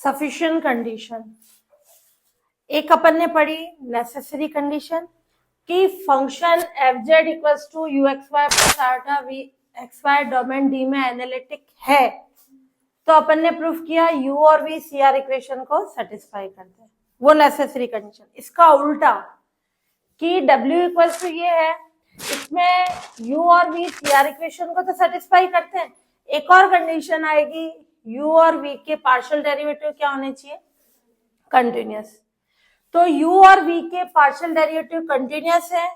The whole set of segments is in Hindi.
Sufficient condition. एक अपन ने पढ़ी नेसेसरी कंडीशन कि function f z equals to u x y plus iota v x y domain d में एनालिटिक है, तो अपन ने प्रूफ किया यू और वी सी आर इक्वेशन को सेटिस्फाई करते हैं, वो नेसेसरी कंडीशन। इसका उल्टा कि डब्ल्यू इक्वल्स टू ये है, इसमें यू और वी सी आर इक्वेशन को तो सेटिस्फाई करते हैं, एक और कंडीशन आएगी u और v के पार्शियल डेरिवेटिव क्या होने चाहिए, कंटिन्यूअस। तो u और v के पार्शियल डेरिवेटिव कंटिन्यूअस है,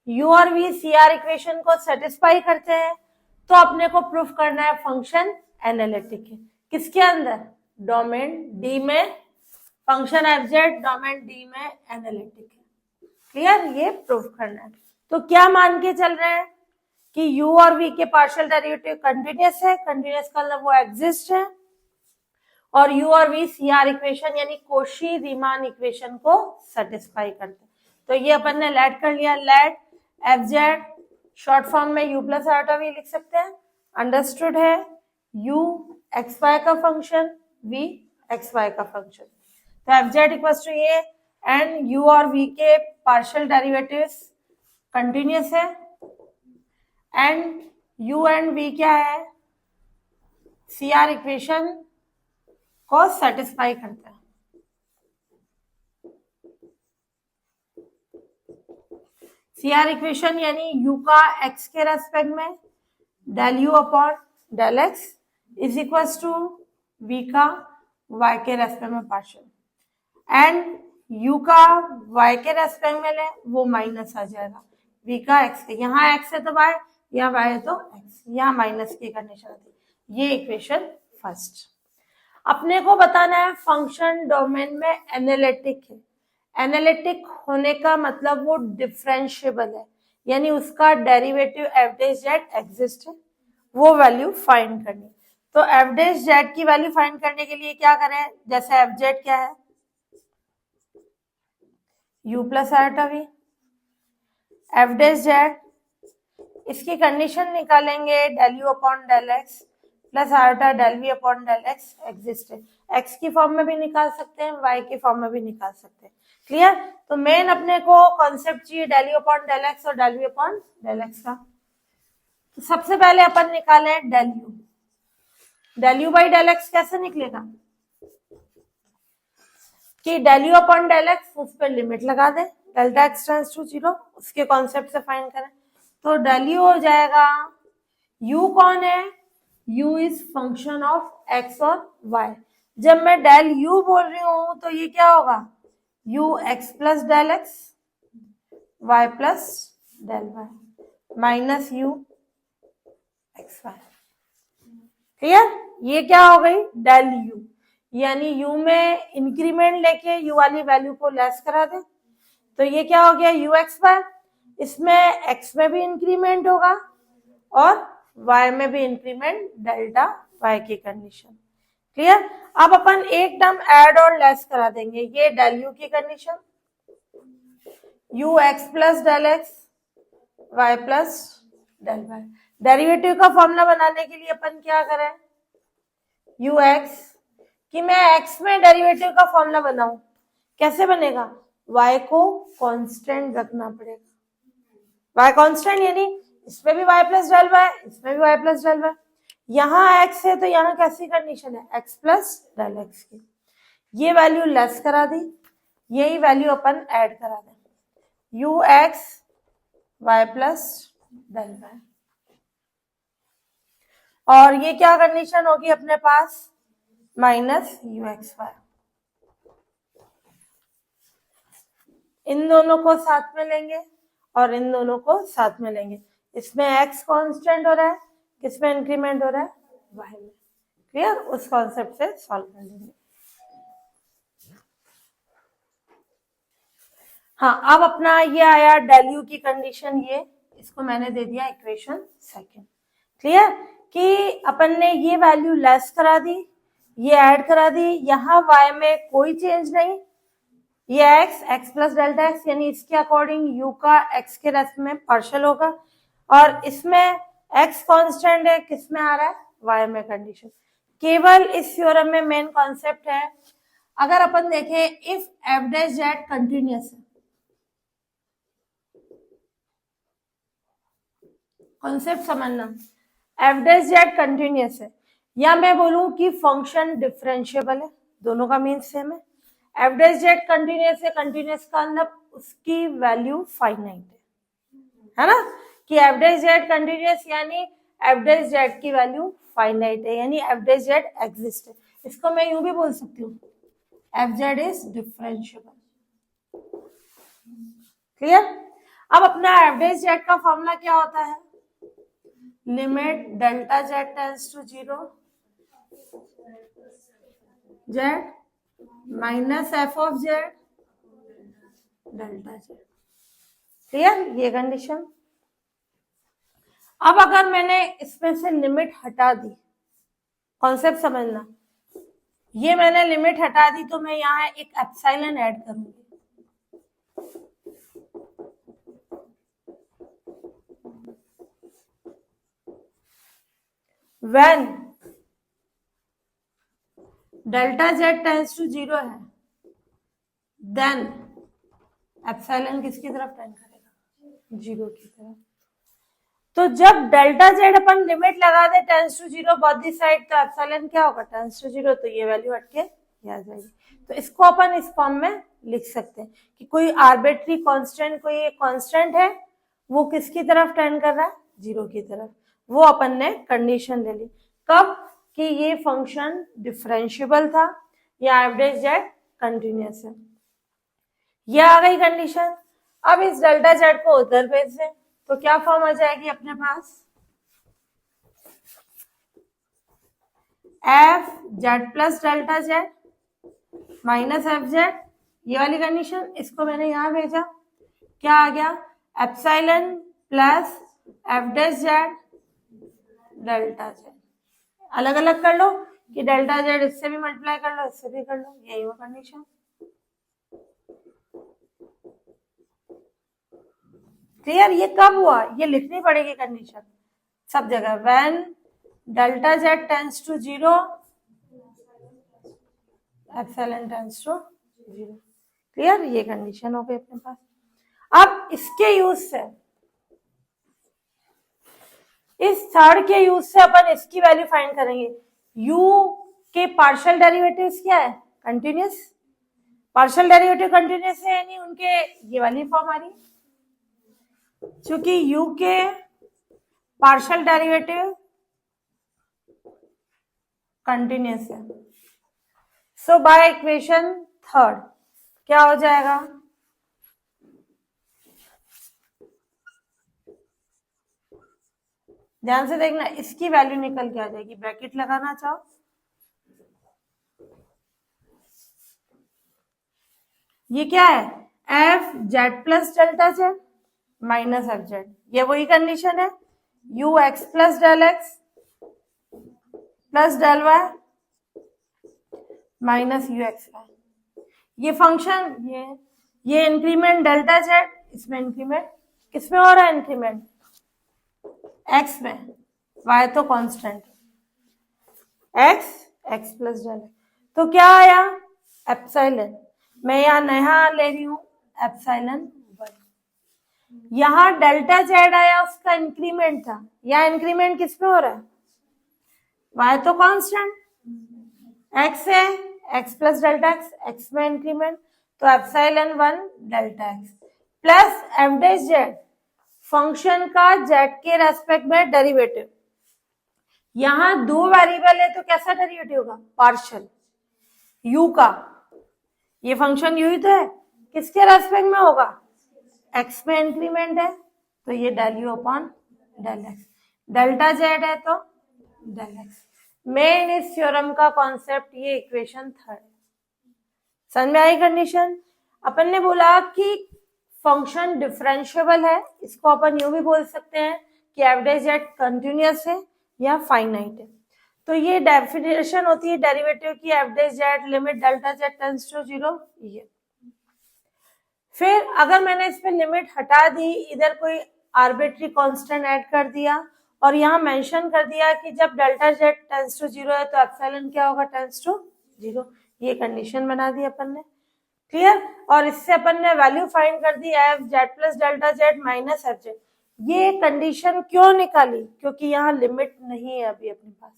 u और v CR इक्वेशन को सेटिस्फाई करते हैं, तो अपने को प्रूफ करना है फंक्शन एनालिटिक है। किसके अंदर, डोमेन D में, function f Z domain D में एनालिटिक है। क्लियर, ये प्रूफ करना है। तो क्या मान के चल रहे हैं कि u और v के पार्शियल डेरिवेटिव कंटिन्यूअस है, कंटिन्यूअस का मतलब वो एग्जिस्ट है, और u और v CR इक्वेशन यानी कोशी रीमान इक्वेशन को सेटिस्फाई करते हैं। तो ये अपन ने लेट कर लिया, let f z short form में u प्लस आर्टा v लिख सकते हैं, अंडरस्टूड है u एक्स वाई का फंक्शन, v एक्स वाई का फंक्शन। तो एफ जेड इक्वल्स टू ये, एंड u और v के पार्शियल डेरिवेटिव्स कंटिन्यूअस है, एंड u एंड v क्या है, CR इक्वेशन को सेटिस्फाई करता है। CR इक्वेशन यानी u का x के रेस्पेक्ट में del u upon del x is equals to v का y के रेस्पेक्ट में पार्शियल, एंड u का y के रेस्पेक्ट में ले वो माइनस आ जाएगा v का x के, यहाँ x है तो y, यहाँ y है तो x, यहाँ माइनस की कंडीशन आती है। ये इक्वेशन फर्स्ट। अपने को बताना है फंक्शन डोमेन में एनालिटिक है। एनालिटिक होने का मतलब वो डिफरेंशिएबल है, यानी उसका derivative F dash Z exist है, वो वैल्यू फाइंड करनी। तो एफ डैश जेड की वैल्यू फाइंड करने के लिए क्या करें, जैसे एफ जेड क्या है, u plus iota v, f dash z इसकी कंडीशन निकालेंगे del u upon del x plus iota del v upon del x exist है। एक्स की फॉर्म में भी निकाल सकते हैं, वाई की फॉर्म में भी निकाल सकते हैं। क्लियर, तो मेन अपने को कॉन्सेप्ट चाहिए del u upon del x और del v upon del x का। तो सबसे पहले अपन निकाले del u by del x कैसे निकलेगा कि del u upon del x उस पर लिमिट लगा दे, डेल्टा एक्स टेंड्स टू 0, उसके कॉन्सेप्ट से फाइंड करें। तो डेल यू हो जाएगा, u कौन है, u is function of x और y। जब मैं डेल u बोल रही हूं तो ये क्या होगा, u x plus del x y plus del y minus u x y. Clear, ये क्या हो गई डेल u, यानी u में इंक्रीमेंट लेके u वाली वैल्यू को लेस करा दे, तो ये क्या हो गया u एक्स वाई। इसमें x में भी इंक्रीमेंट होगा और y में भी इंक्रीमेंट, डेल्टा y की कंडीशन। क्लियर, अब अपन एक टर्म ऐड और लेस करा देंगे, ये डेल u की condition, u x plus del x y plus del y। Derivative का फॉर्मूला बनाने के लिए अपन क्या करें, u x कि मैं x में डेरिवेटिव का फॉर्मूला बनाऊं, कैसे बनेगा, y को कांस्टेंट रखना पड़ेगा। y कांस्टेंट यानी इसमें भी y प्लस डेल वाई, इसमें भी y प्लस डेल वाई। यहाँ x है तो यहाँ कैसी कंडीशन है, x प्लस डेल एक्स की। ये वैल्यू लेस करा दी, यही वैल्यू अपन ऐड करा दें, u x y plus del y. और ये क्या कंडीशन होगी अपने पास, माइनस u एक्स वाई। इन दोनों को साथ में लेंगे और इन दोनों को साथ में लेंगे, इसमें x कांस्टेंट हो रहा है, किसमें इंक्रीमेंट हो रहा है, y में। क्लियर, उस कॉन्सेप्ट से सॉल्व कर लेंगे। हाँ, अब अपना ये आया डेल यू की कंडीशन, ये इसको मैंने दे दिया इक्वेशन सेकंड। क्लियर, कि अपन ने ये वैल्यू लेस करा दी, ये ऐड करा दी, यहाँ y में कोई चेंज नहीं, ये x प्लस डेल्टा x यानी इसके अकॉर्डिंग u का x के रेस्पेक्ट में पार्शियल होगा, और इसमें x कांस्टेंट है, किसमें आ रहा है, y में कंडीशन। केवल इस थ्योरम में मेन कॉन्सेप्ट है अगर अपन देखें if F dash Z continuous है, कॉन्सेप्ट समझना, एफ डैश जेड कंटिन्यूअस है या मैं बोलूं कि फंक्शन डिफरेंशिएबल है, दोनों का मीन सेम है। एफ डैश जेड कंटिन्यूअस है, कंटिन्यूअस का मतलब उसकी वैल्यू फाइनाइट है ना, कि एफ डैश जेड कंटिन्यूअस यानी एफ डैश जेड की वैल्यू फाइनाइट है, यानी एफ डैश जेड एग्जिस्ट है। इसको मैं यूं भी बोल सकती हूँ, f z is differentiable. Clear? अब अपना एफ डैश जेड का फॉर्मूला क्या होता है, limit delta Z tends to 0 z minus f of z delta z. Clear? ये कंडीशन। अब अगर मैंने इसमें से लिमिट हटा दी, कॉन्सेप्ट समझना, ये मैंने लिमिट हटा दी तो मैं यहाँ एक एप्सिलॉन ऐड करूंगी। When delta Z tends to 0 है, देन एप्सिलॉन किसकी तरफ टेंड करेगा, 0 की तरफ। तो जब डेल्टा जेड अपन लिमिट लगा दे tends to 0 both the side, तो एप्सिलॉन क्या होगा, टेंड्स टू 0, तो ये वैल्यू हटके ये आ जाएगी। तो इसको अपन इस फॉर्म में लिख सकते हैं कि कोई आर्बिट्री कांस्टेंट, कोई एक कांस्टेंट है, वो किसकी तरफ टेंड कर रहा है, 0 की तरफ। वो अपन ने कंडीशन ले ली, कब, कि ये फंक्शन डिफरेंशिएबल था या एफ डैश जेड कंटिन्यूअस है। ये आ गई कंडीशन। अब इस डेल्टा जेड को उधर भेज दें तो क्या फॉर्म आ जाएगी अपने पास, f z plus delta z minus f z, ये वाली कंडीशन। इसको मैंने यहां भेजा, क्या आ गया, epsilon plus F dash Z delta Z. अलग अलग कर लो कि डेल्टा जेड इससे भी मल्टीप्लाई कर लो, इससे भी कर लो, यही वो कंडीशन। क्लियर? ये कब हुआ, ये लिखनी पड़ेगी कंडीशन सब जगह, when delta Z tends to 0 epsilon tends to 0। Clear? ये कंडीशन हो गई अपने पास। अब इसके यूज से, इस थर्ड के यूज से अपन इसकी वैल्यू फाइंड करेंगे। u के पार्शियल डेरिवेटिव्स क्या है, कंटिन्यूअस। पार्शियल डेरिवेटिव कंटिन्यूअस है यानी उनके ये वाली फॉर्म आ रही है, क्योंकि u के पार्शियल डेरिवेटिव कंटिन्यूअस है। सो बाय इक्वेशन थर्ड क्या हो जाएगा, ध्यान से देखना, इसकी वैल्यू निकल के आ जाएगी, ब्रैकेट लगाना चाहो, ये क्या है, f z plus delta z minus f z, ये वही कंडीशन है, u x plus del x plus del y minus u x y. ये फंक्शन, ये इंक्रीमेंट डेल्टा जेड, इसमें इंक्रीमेंट किसमें हो रहा है, इंक्रीमेंट एक्स में, y तो constant, x x plus del, तो क्या आया, एप्सिलॉन। मैं यहाँ नया ले रही हूँ एप्सिलॉन 1। यहाँ डेल्टा जेड आया, उसका इंक्रीमेंट था, यहाँ इंक्रीमेंट किसमें हो रहा है, y तो कांस्टेंट, x है, x plus delta x, x में इंक्रीमेंट, तो epsilon 1 delta x plus F dash Z, function का z के रेस्पेक्ट में डेरिवेटिव। यहां दो वेरिएबल है तो कैसा डेरिवेटिव होगा, पार्शियल, u का, ये फंक्शन u ही तो है, किसके रेस्पेक्ट में होगा, x में इंक्रीमेंट है तो ये del u upon del x, delta Z है तो डेल x। मेन इस थ्योरम का कॉन्सेप्ट ये इक्वेशन थर्ड। समझ में आई कंडीशन? अपन ने बोला कि फंक्शन डिफरेंशिएबल है, इसको अपन यूं भी बोल सकते हैं कि एफ डैश जेड कंटिन्यूअस है या फाइनाइट है। तो ये डेफिनेशन होती है डेरिवेटिव की, F dash Z limit delta Z tends to 0। ये फिर अगर मैंने इसमें लिमिट हटा दी, इधर कोई आर्बिट्री कांस्टेंट ऐड कर दिया और यहाँ मेंशन कर दिया कि जब डेल्टा जेड टेंड्स टू 0 है तो एप्सिलॉन क्या होगा, टेंड्स टू 0। ये कंडीशन बना दी अपन ने, क्लियर। और इससे अपन ने वैल्यू फाइंड कर दी f z plus delta z minus f z. ये कंडीशन क्यों निकाली, क्योंकि यहाँ लिमिट नहीं है अभी अपने पास,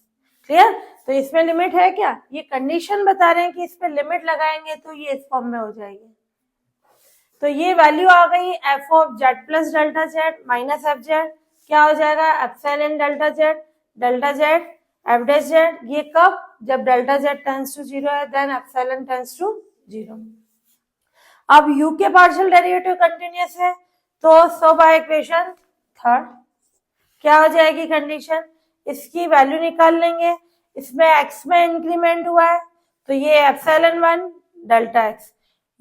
क्लियर। तो इसमें लिमिट है क्या, ये कंडीशन बता रहे हैं कि इस पे लिमिट लगाएंगे तो ये इस फॉर्म में हो जाएगी। तो ये वैल्यू आ गई F of Z plus delta z minus f z, क्या हो जाएगा epsilon delta Z F dash Z. ये कब, जब डेल्टा जेड टेंड्स टू 0 है, देन एप्सिलॉन टेंड्स टू 0। अब u के पार्शियल डेरिवेटिव कंटिन्यूअस है, तो सो बाय इक्वेशन थर्ड क्या हो जाएगी कंडीशन, इसकी वैल्यू निकाल लेंगे। इसमें x में इंक्रीमेंट हुआ है तो ये एप्सिलॉन 1 डेल्टा x,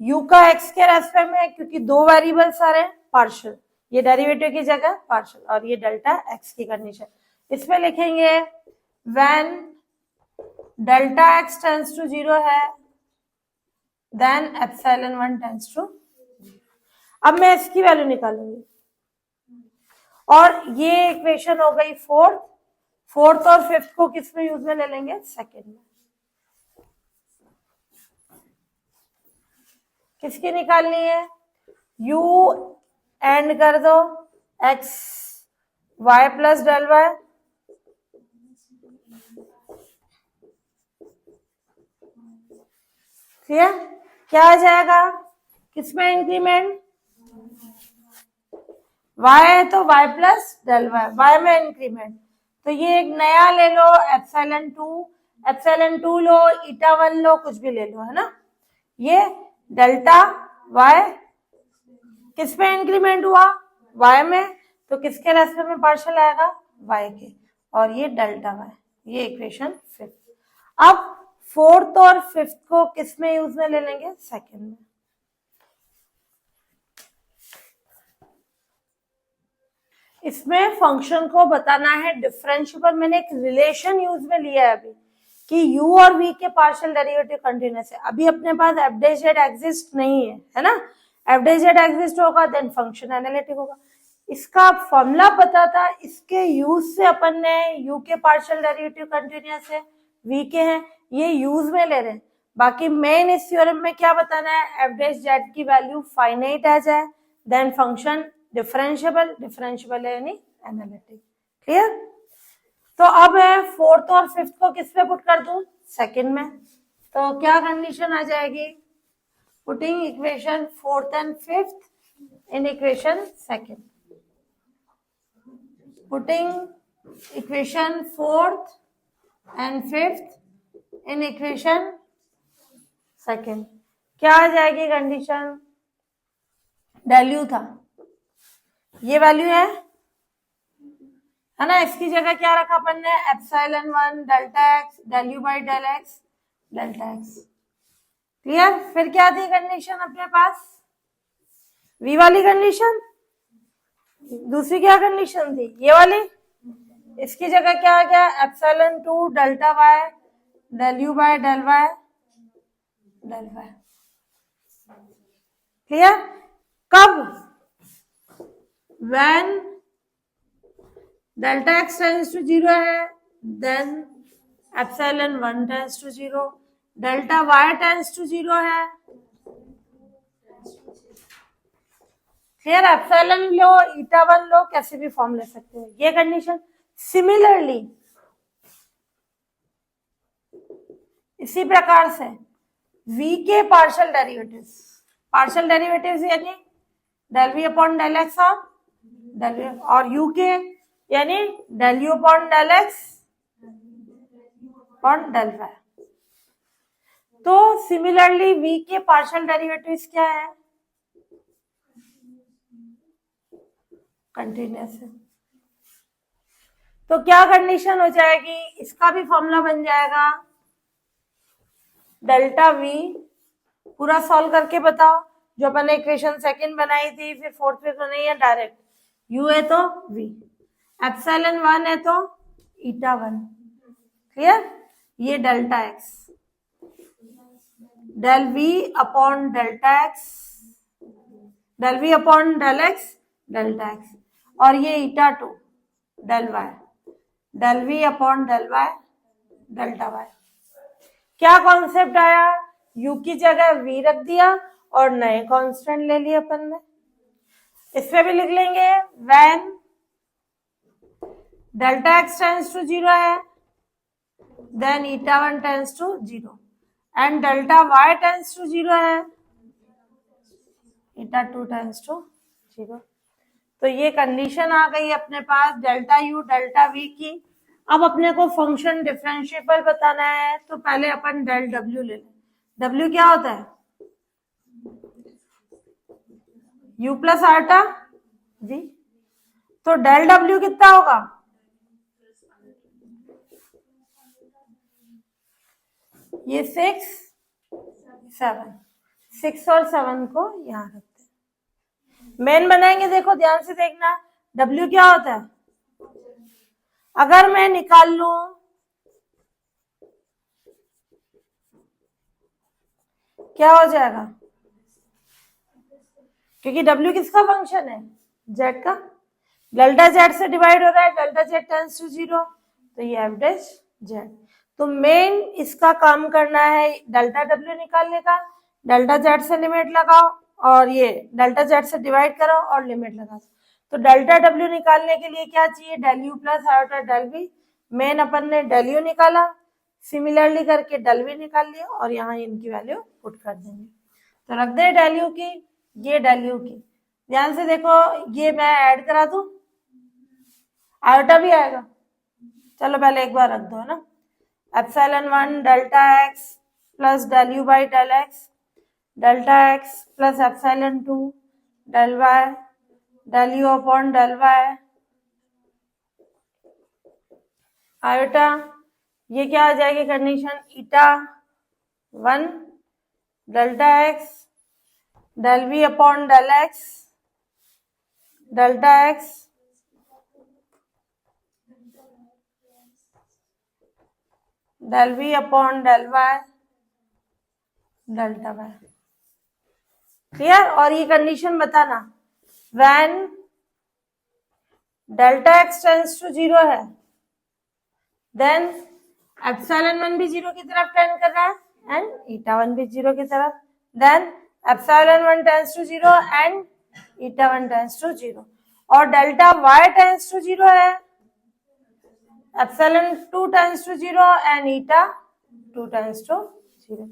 u का x के रेस्पेक्ट में, क्योंकि दो वेरिएबल्स आ रहे हैं पार्शियल, ये डेरिवेटिव की जगह पार्शियल, और ये डेल्टा x की कंडीशन। इसमें लिखेंगे when delta x tends to 0 है देन एप्सिलॉन 1 टेंड्स टू। अब मैं इसकी वैल्यू निकालूंगी, और ये इक्वेशन हो गई फोर्थ और फिफ्थ को किस में यूज में ले लेंगे, सेकेंड में। किसकी निकालनी है, u एंड कर दो x y plus del y, ठीक, क्या आ जाएगा, किसमें इंक्रीमेंट, y है तो y प्लस डेल y में इंक्रीमेंट, तो ये एक नया ले लो एप्सिलॉन 2 लो, ईटा 1 लो, कुछ भी ले लो, है ना। ये डेल्टा y किस में इंक्रीमेंट हुआ, y में, तो किसके रेस्पेक्ट में पार्शियल आएगा, y के, और ये डेल्टा y, ये इक्वेशन फिफ्थ। अब फोर्थ और फिफ्थ को किस में यूज में ले लेंगे, सेकेंड में। इसमें फंक्शन को बताना है डिफरेंशिएबल, मैंने एक रिलेशन यूज में लिया है अभी कि u और v के पार्शियल डेरिवेटिव कंटिन्यूअस है। अभी अपने पास एफ डैश जेड एग्जिस्ट नहीं है ना, एफ डैश जेड एग्जिस्ट होगा देन फंक्शन एनालिटिक होगा। इसका फॉर्मूला पता था, इसके यूज से अपन ने u के पार्शियल डेरिवेटिव कंटिन्यूअस है, v के हैं, ये यूज में ले रहे हैं। बाकी मेन इस थ्योरम में क्या बताना है, एफ डैश जेड की वैल्यू फाइनाइट आ जाए देन फंक्शन डिफरेंशिएबल यानी एनालिटिक, क्लियर। तो अब है फोर्थ और फिफ्थ को किस पे पुट कर दूं, सेकंड में, तो क्या कंडीशन आ जाएगी, putting equation fourth and fifth in equation second, putting equation fourth and fifth in equation second, क्या आ जाएगी कंडीशन, वैल्यू था, ये वैल्यू है ना, इसकी जगह क्या रखा अपन ने, epsilon 1 delta x del u by del x delta x, clear. फिर क्या थी कंडीशन अपने पास, v वाली कंडीशन, दूसरी क्या कंडीशन थी, ये वाली, इसकी जगह क्या आ गया, epsilon 2 delta y del u by del y del y, clear. कब, when delta x tends to 0 है then epsilon 1 tends to 0, delta y tends to 0 है, फिर एप्सिलॉन लो ईटा 1 लो, कैसे भी फॉर्म ले सकते हो, ये कंडीशन। सिमिलरली इसी प्रकार से v के पार्शियल डेरिवेटिव्स यानी del v upon del x और u के यानी del u upon del x upon del y। तो सिमिलरली v के पार्शियल डेरिवेटिव्स क्या है, कंटिन्यूअस है, तो क्या कंडीशन हो जाएगी, इसका भी फॉर्मूला बन जाएगा डेल्टा v, पूरा सॉल्व करके बताओ, जो अपन ने इक्वेशन सेकंड बनाई थी, फिर फोर्थ पे तो नहीं है, डायरेक्ट u है तो v, एप्सिलॉन 1 है तो ईटा 1, क्लियर। ये delta x, del v upon delta x, del v upon del x delta x, और ये eta 2 del y, del v upon del y delta y। क्या कॉन्सेप्ट आया, u की जगह v रख दिया और नए कांस्टेंट ले लिए अपन ने। इस पे भी लिख लेंगे when delta x tends to 0 है then eta 1 tends to 0 and delta y tends to 0 है ईटा 2 टेंड्स टू 0। तो ये कंडीशन आ गई अपने पास डेल्टा u डेल्टा v की। अब अपने को फंक्शन डिफरेंशिएबल बताना है तो पहले अपन डेल w ले लें। w क्या होता है u प्लस आर्टा v। तो डेल w कितना होगा ये 6 7 6 और 7 को यहां रखते हैं। मेन बनाएंगे, देखो ध्यान से देखना w क्या होता है। अगर मैं निकाल लूं क्या हो जाएगा, क्योंकि w किसका फंक्शन है z का, डेल्टा z से डिवाइड हो रहा है, डेल्टा z टेंड्स टू 0 तो ये एवरेज z। तो मेन इसका काम करना है डेल्टा w निकालने का, डेल्टा z से लिमिट लगाओ और ये डेल्टा z से डिवाइड करो और लिमिट लगाओ। तो डेल्टा w निकालने के लिए क्या चाहिए del u plus iota del v। मेन अपन ने डेल u निकाला, सिमिलरली करके डेल v निकाल लिया और यहाँ इनकी वैल्यू पुट कर देंगे। तो रख दे डेल u की, ये डेल u की। ध्यान से देखो ये मैं ऐड करा दूं, आयोटा भी आएगा। चलो पहले एक बार रख दो ना, epsilon 1 delta x plus del u by del x, delta x plus epsilon 2 del y del u upon del y iota. ये क्या आ जाएगी condition eta 1 delta x del v upon del x delta x del v upon del y delta y। Clear. और ये कंडीशन बताना when delta x tends to 0 है देन एप्सिलॉन 1 भी 0 की तरफ टेंड कर रहा है एंड ईटा 1 भी 0 की तरफ, then epsilon 1 tends to 0 and eta 1 tends to 0 और डेल्टा y टेंड्स टू 0 है, epsilon 2 tends to 0 and eta 2 tends to 0।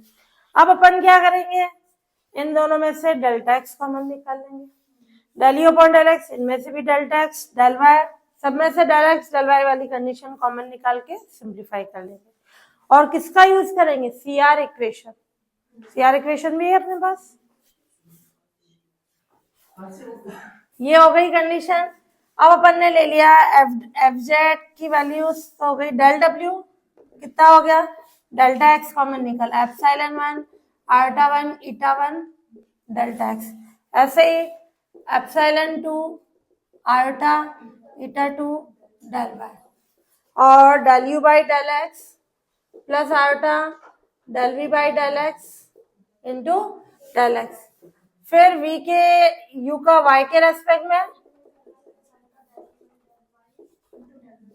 अब अपन क्या करेंगे, इन दोनों में से डेल्टा x कॉमन निकाल लेंगे, del u upon del x, इनमें से भी डेल्टा x डेल y, सब में से डेल x डेल y वाली कंडीशन कॉमन निकाल के सिंप्लीफाई कर लेंगे। और किसका यूज करेंगे CR इक्वेशन, CR इक्वेशन भी है अपने पास। ये हो गई कंडीशन। अब अपन ने ले लिया fz की वैल्यूज, तो हो गई डेल w कितना हो गया डेल्टा x कॉमन निकल, epsilon 1 iota 1 eta 1 delta x, ऐसे ही epsilon 2 iota eta 2 del y और del u by del x plus iota del v by del x into del x, फिर v के u का y के रेस्पेक्ट में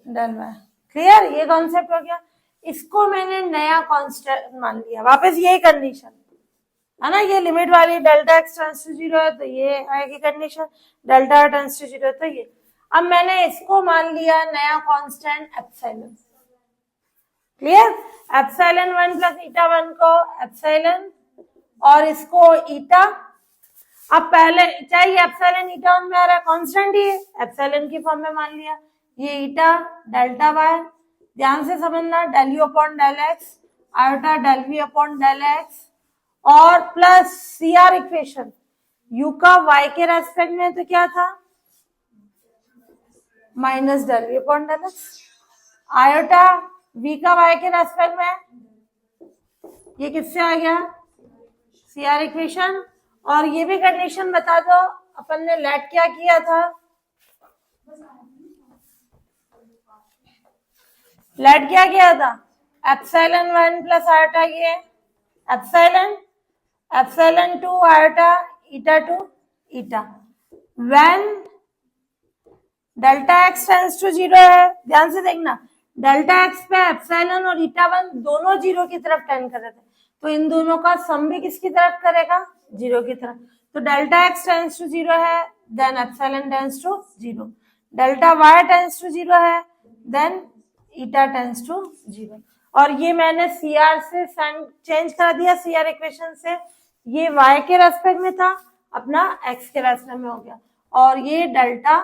डेल y। क्लियर, ये कॉन्सेप्ट हो गया। इसको मैंने नया कांस्टेंट मान लिया, वापस यही कंडीशन है ना, ये लिमिट वाली डेल्टा x टेंड्स टू 0 है तो ये आएगी कंडीशन, डेल्टा टेंड्स टू 0 तो ये। अब मैंने इसको मान लिया नया constant epsilon. Clear, epsilon 1 plus eta 1 को एप्सिलॉन और इसको ईटा। अब पहले चाहे एप्सिलॉन ईटा 1 में आ रहा है, कांस्टेंट ही है, एप्सिलॉन की फॉर्म में मान लिया, ये ईटा डेल्टा y। ध्यान से समझना del u upon del x iota del v upon del x और प्लस CR इक्वेशन u का y के रेस्पेक्ट में तो क्या था minus del v upon del x, iota v का y के रेस्पेक्ट में ये किससे आ गया CR इक्वेशन। और ये भी कंडीशन बता दो अपन ने लेट क्या किया था, लेट क्या किया था एप्सिलॉन 1 प्लस आयोटा ये epsilon 2 iota eta 2 eta, when delta x tends to 0 है। ध्यान से देखना डेल्टा x पे एप्सिलॉन और ईटा 1 दोनों 0 की तरफ टेंड कर रहे थे, तो इन दोनों का सम भी किसकी तरफ करेगा, 0 की तरफ। तो डेल्टा x टेंस टू 0 है, then epsilon tends to 0। Delta y tends to 0 है, देन ईटा टेंस टू 0। और ये मैंने CR से चेंज कर दिया, CR इक्वेशन से। ये y के रेस्पेक्ट में था, अपना x के रेस्पेक्ट में हो गया। और ये डेल्टा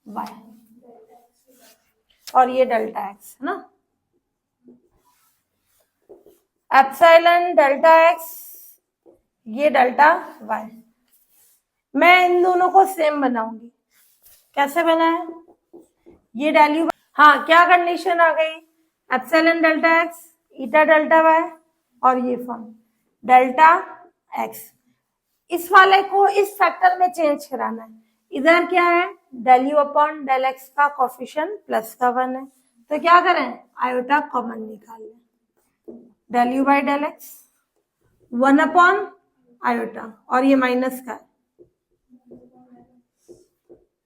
y और ये डेल्टा x है ना, एप्सिलॉन डेल्टा x, ये डेल्टा y। मैं इन दोनों को सेम बनाऊंगी। कैसे बनाए, ये वैल्यू, हाँ क्या कंडीशन आ गई, एप्सिलॉन डेल्टा x, ईटा डेल्टा y, और ये फॉर्म डेल्टा x। इस वाले को इस फैक्टर में चेंज कराना है। इधर क्या है, del u upon del x का कोफिशिएंट प्लस का 1 है, तो क्या करें, आयोटा कॉमन निकाल लें। Del u by del x 1 upon iota, और ये माइनस का है,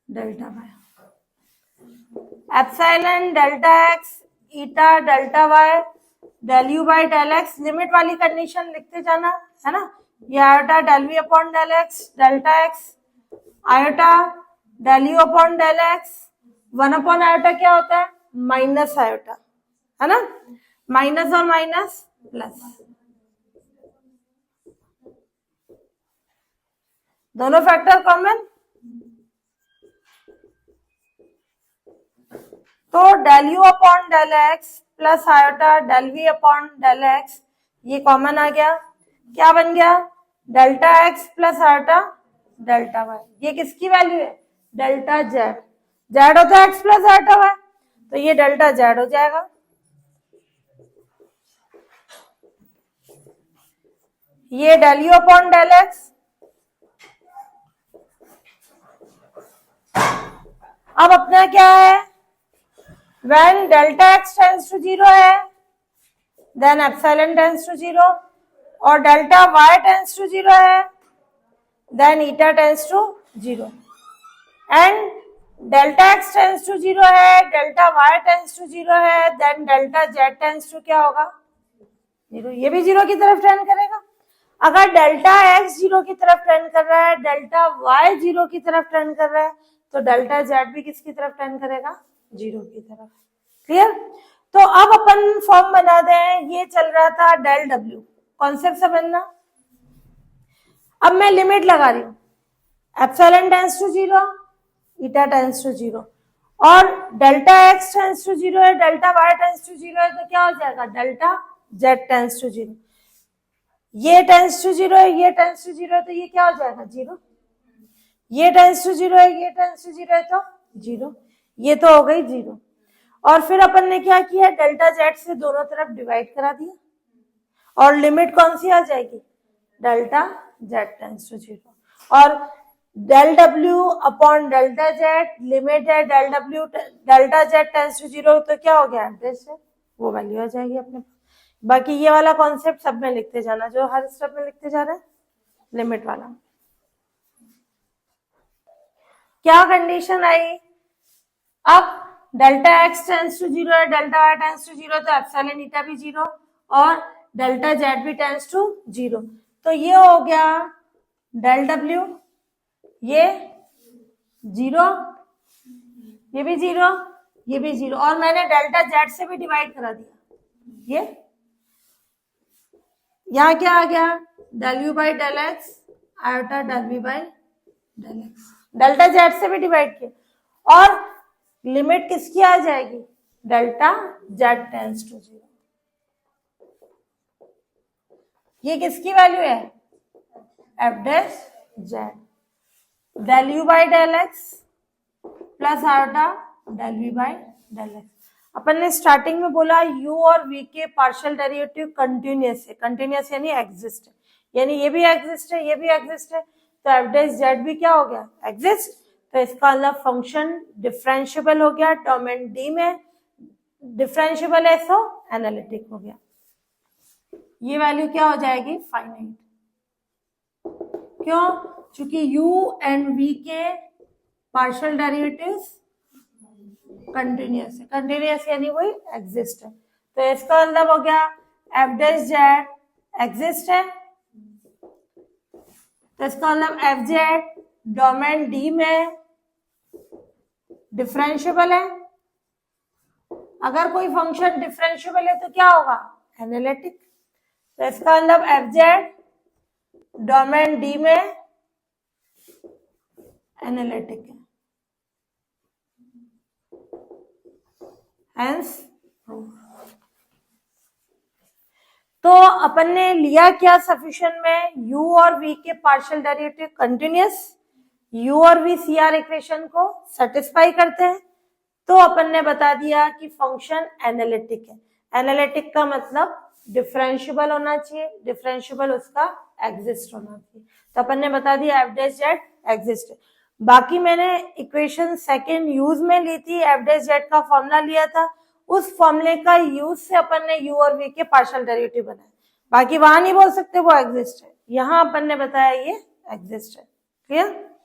delta by epsilon delta x eta delta y del u by del x. Limit वाली कंडीशन लिखते जाना है ना, ये iota del v upon del x delta x, iota del u upon del x, 1 upon iota क्या होता है, माइनस आयोटा है ना, माइनस और माइनस प्लस, दोनों फैक्टर कॉमन। तो del u upon del x plus iota del v upon del x, ये कॉमन आ गया, क्या बन गया, delta x plus iota delta y. ये किसकी वैल्यू है, डेल्टा जेड, जेड होता है एक्स प्लस आयोटा वाई, तो ये डेल्टा जेड हो जाएगा। ये del u upon del x, अब अपना क्या है, when delta x tends to 0 है, then epsilon tends to 0, और delta y tends to 0 है, then eta tends to 0, and delta x tends to 0 है, delta y tends to 0 है, then delta z tends to क्या होगा, 0। ये भी 0 की तरफ टेंड करेगा। अगर डेल्टा x 0 की तरफ टेंड कर रहा है, डेल्टा y 0 की तरफ टेंड कर रहा है, तो डेल्टा z भी किसकी तरफ टेंड करेगा, 0 की तरफ। क्लियर। तो अब अपन फॉर्म बना दें, ये चल रहा था डेल w, कॉन्सेप्ट समझना। अब मैं लिमिट लगा रही हूं, epsilon tends to 0, eta tends to 0, और डेल्टा x टेंस टू 0 है, डेल्टा y टेंस टू 0 है, तो क्या हो जाएगा, डेल्टा z टेंस टू 0। ये टेंस टू 0 है, ये टेंस टू 0 है, तो ये क्या हो जाएगा, 0। ये टेंस टू 0 है, ये टेंस टू 0 है, तो 0। ये तो हो गई 0। और फिर अपन ने क्या किया, डेल्टा जेड से दोनों तरफ डिवाइड करा दिया, और लिमिट कौन सी आ जाएगी, डेल्टा जेड टेंस टू 0, और डेल डब्ल्यू अपॉन डेल्टा जेड, लिमिट है डेल डब्ल्यू डेल्टा जेड टेंस टू 0, तो क्या हो गया, एवरेज है, वो वैल्यू आ जाएगी अपने पास। बाकी ये वाला कॉन्सेप्ट सब में लिखते जाना, जो हर स्टेप में लिखते जा रहे हैं, लिमिट वाला। क्या कंडीशन आई, अब डेल्टा x टेंस टू 0 है, डेल्टा y टेंस टू 0, तो एप्सिलॉन ईटा भी 0, और डेल्टा z भी टेंस टू 0, तो ये हो गया डेल w, ये 0, ये भी 0, ये भी 0, और मैंने डेल्टा z से भी डिवाइड करा दिया। ये यहाँ क्या आ गया, del u by del x, iota del v by del x, delta z से भी डिवाइड किया, और लिमिट किसकी आ जाएगी, डेल्टा जेड टेंस टू 0। ये किसकी वैल्यू है, f dash z, del u by del x plus iota del v by del x. अपन ने स्टार्टिंग में बोला u और v के पार्शियल डेरिवेटिव कंटिन्यूअस है, कंटिन्यूअस यानी एग्जिस्ट है, यानी ये भी एग्जिस्ट है, ये भी एग्जिस्ट है, तो एफ डैश जेड भी क्या हो गया, एग्जिस्ट। तो इसका मतलब फंक्शन डिफरेंशिएबल हो गया, डोमेन डी में डिफरेंशिएबल है, सो एनालिटिक हो गया। ये वैल्यू क्या हो जाएगी, फाइनाइट। क्यों, क्योंकि u एंड v के पार्शियल डेरिवेटिव्स कंटिन्यूअस है, कंटिन्यूअस यानी वही एग्जिस्ट है। तो इसका मतलब हो गया एफ डैश जेड एग्जिस्ट है, तो इसका मतलब एफ जेड डोमेन डी में डिफरेंशियबल है। अगर कोई फंक्शन डिफरेंशियबल है तो क्या होगा, एनालिटिक। तो इसका मतलब एफ जेड डोमेन डी में एनालिटिक है, हेंस तो अपन ने लिया क्या सफिशिएंट में, u और v के पार्शियल डेरिवेटिव कंटिन्यूअस, u और v CR इक्वेशन को सेटिस्फाई करते हैं। तो अपन ने बता दिया कि फंक्शन एनालिटिक है। एनालिटिक का मतलब डिफरेंशियबल होना चाहिए, डिफरेंशियबल उसका एग्जिस्ट होना चाहिए। तो अपन ने बता दिया एफ डैश जेड एग्जिस्ट है। बाकी मैंने इक्वेशन सेकंड यूज में ली थी, एफ डैश जेड का फॉर्मूला लिया था, उस फॉर्मूले का यूज से अपन ने u और v के पार्शियल डेरिवेटिव बनाए। बाकी वहां नहीं बोल सकते वो एग्जिस्ट है, यहां अपन ने बताया ये एग्जिस्ट है। क्लियर?